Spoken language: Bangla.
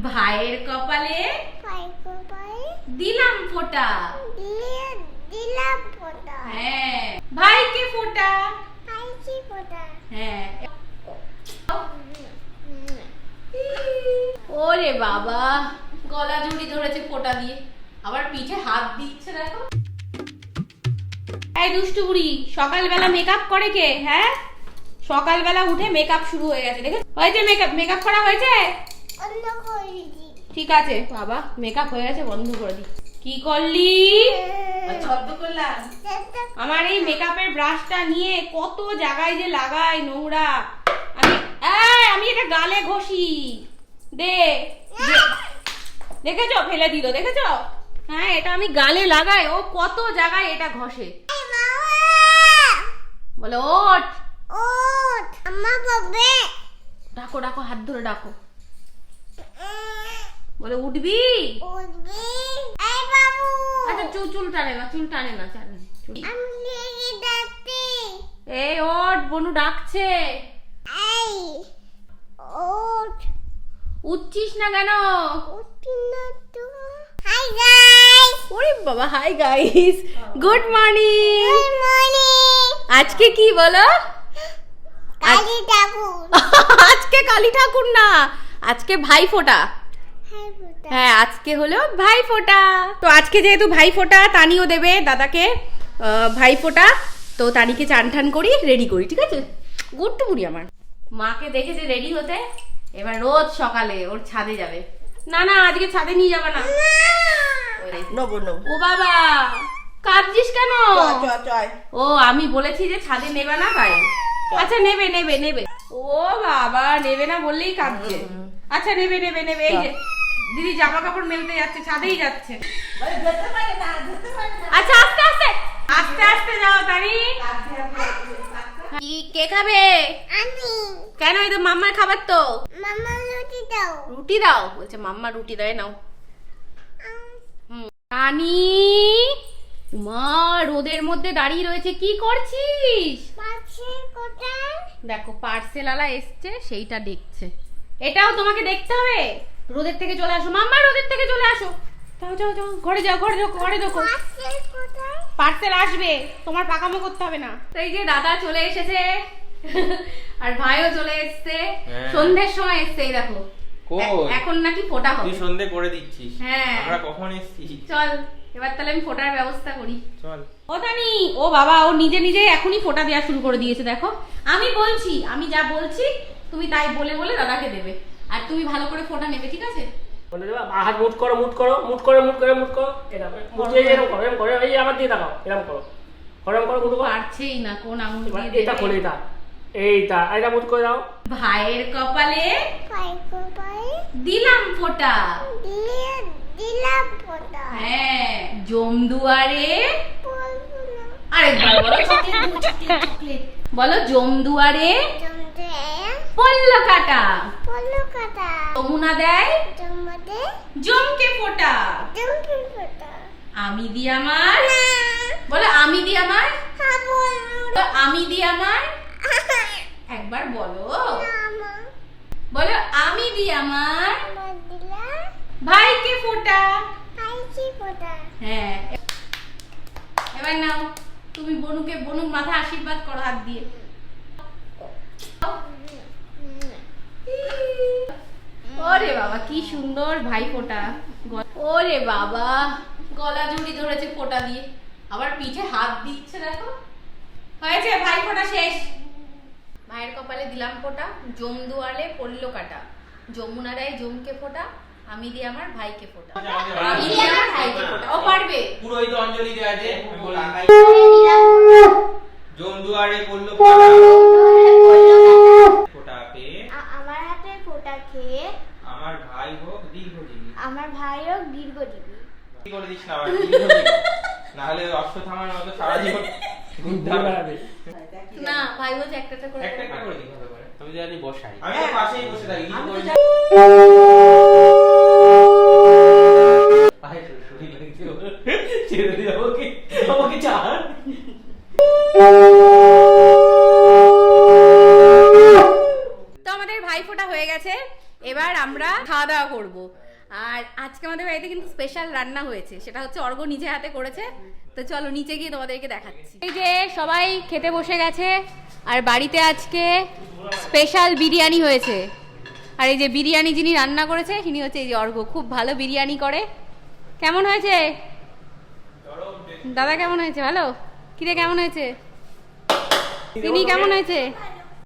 ভাইয়ের কপালে দিলাম ফোঁটা। হ্যাঁ, ভাইকে ফোঁটা। হ্যাঁ। ওরে বাবা, গলা জড়ি ধরেছে ফোঁটা দিয়ে, আবার পিঠে হাত দিচ্ছে দেখো। এই দুষ্টু বুড়ি, সকালবেলা মেকআপ করে কে? হ্যাঁ, সকালবেলা উঠে মেকআপ শুরু হয়ে গেছে। দেখো হয়েছে মেকআপ করা হয়েছে? ঠিক আছে বাবা, মেকআপ হয়ে গেছে, বন্ধ করে দি। কি করলি? আমার এই মেকআপের ব্রাশটা নিয়ে কত জায়গায় যে লাগাই নোংরা। আমি এটা গালে ঘষি। দেখেছো, ফেলে দিল, দেখেছো? হ্যাঁ, এটা আমি গালে লাগাই, ও কত জায়গায় এটা ঘষে। বলো ওঠ। ডাকো ডাকো, হাত ধরে ডাকো। বলে উঠবি? আচ্ছা, চুল টানে না, এই ওঠ, বনু ডাকছে। উঠছিস না কেন? ওরে বাবা, হাই গাইস, গুড মর্নিং। আজকে কি বলো? আজকে কালী ঠাকুর না, আজকে ভাইফোঁটা। হ্যাঁ, আজকে হলো ভাইফোঁটা। তো আজকে যেহেতু ভাইফোঁটা, তানিও দেবে দাদাকে ভাইফোঁটা। তো তানিকে চান ঠান করি, রেডি করি, ঠিক আছে? গুড্ডু বুড়ি আমার মাকে দেখেছে রেডি হতে, এবার রোজ সকালে ওর ছাদে যাবে। না আজকে ছাদে নিয়ে যাবে না। ও বাবা, কাঁদছিস কেন? ও, আমি বলেছি যে ছাদে নেবে না তাই। আচ্ছা, নেবে। ও বাবা, নেবে না বললেই কাঁদছে। আচ্ছা, নেবে। এই যে দিদি জামা কাপড় মেলতে যাচ্ছে, ছাদেই যাচ্ছে। আচ্ছা, আস্তে যাও তানি। কে খাবে? কেন? এই তো মাম্মার খাবার তো। রুটি দাও বলছে, মাম্মা রুটি দেয়, নাও। রানী মা রোদের মধ্যে দাঁড়িয়ে রয়েছে, কি করছিস? দেখো, পার্সেল আলা এসছে, সেইটা দেখছে। এটাও তোমাকে দেখতে হবে। রোদের থেকে চলে আসো মাম্মা, রোদের থেকে চলে আসো। যাও, ঘরে যাও। পার্সেল আসবে, তোমার পাকামো করতে হবে না। তো এই যে দাদা চলে এসেছে, আর ভাইও চলে এসেছে। সন্ধ্যের সময় এসছে, এই দেখো। এখন নাকি ফোঁটা হবে। তুই সন্ধ্যে করে দিচ্ছিস? হ্যাঁ। আমরা কখন এসেছি? চল এবার তাহলে আমি ফোঁটার ব্যবস্থা করি। চল। ও তানি, ও বাবা, ও নিজে এখনই ফোঁটা দেওয়া শুরু করে দিয়েছে। দেখো, আমি যা বলছি তুমি তাই বলে দাদাকে দেবে, আর তুমি ভালো করে ফোঁটা নেবে, ঠিক আছে? বলে দেবা হাত মুট করো। এরকম করো, এই আমার দিয়ে দাও, এরকম করো, মুট করো। পারছেই না, কোন আঙুল দিয়ে এটা খোলে, এটা মুট করে দাও। ভাইয়ের কপালে দিলাম ফোঁটা। হ্যাঁ, জমদুয়ারে। আরেকবার বলো, চকলেট। বলো, জমদুয়ারে পল্ল কাটা। যমুনা দেয় জমকে ফোঁটা। আমি দি আমার। বলো, আমি দি আমার। একবার বলো, আমি দি আমার ভাইকে ফোঁটা। হ্যাঁ, এবার নাও, তুমি বনুর মাথা আশীর্বাদ করো হাত দিয়ে। ওরে বাবা, কি সুন্দর ভাইফোঁটা। ওরে বাবা, গলা জড়ি ধরেছে ফোঁটা দিয়ে, আবার পিঠে হাত দিচ্ছে দেখো। হয়েছে, ভাইফোঁটা শেষ। ভাইয়ের কপালে দিলাম ফোঁটা, জমদুয়ারে পড়লো কাটা। যমুনা দেয় জমকে ফোঁটা, আমি দিই আমার ভাইকে ফোঁটা। ও পারবে পুরো এই তো অঞ্জলি দেয়া আছে। জমদুয়ারে পড়লো ফোঁটা পেয়ে, আমার হাতে ফোঁটা খেয়ে আমার ভাই হোক দীর্ঘজীবী। কি করে দিস না, না হলে অশ্বত্থামার মতো সারা জীবন ঘুরতে হবে। না, ভাই বলছে একটা করে দিই ভালো করে। আমি জানি বসাই, আমি তো পাশেই বসে থাকি। ছেড়ে দিয়ে আমাকে চান। তো আমাদের ভাইফোঁটা হয়ে গেছে, এবার আমরা খাওয়া দাওয়া করবো। আর আজকে আমাদের বাড়িতে কিন্তু স্পেশাল রান্না হয়েছে, সেটা হচ্ছে অর্ঘ্য নিজে হাতে করেছে। তো চলো নিচে গিয়ে তোমাদেরকে দেখাচ্ছি। এই যে সবাই খেতে বসে গেছে, আর বাড়িতে আজকে স্পেশাল বিরিয়ানি হয়েছে। আর এই যে বিরিয়ানি যিনি রান্না করেছে তিনি হচ্ছে এই যে অর্ঘ্য, খুব ভালো বিরিয়ানি করে। কেমন হয়েছে দাদা? কেমন হয়েছে? ভালো? কিরে কেমন হয়েছে? তিনি কেমন হয়েছে?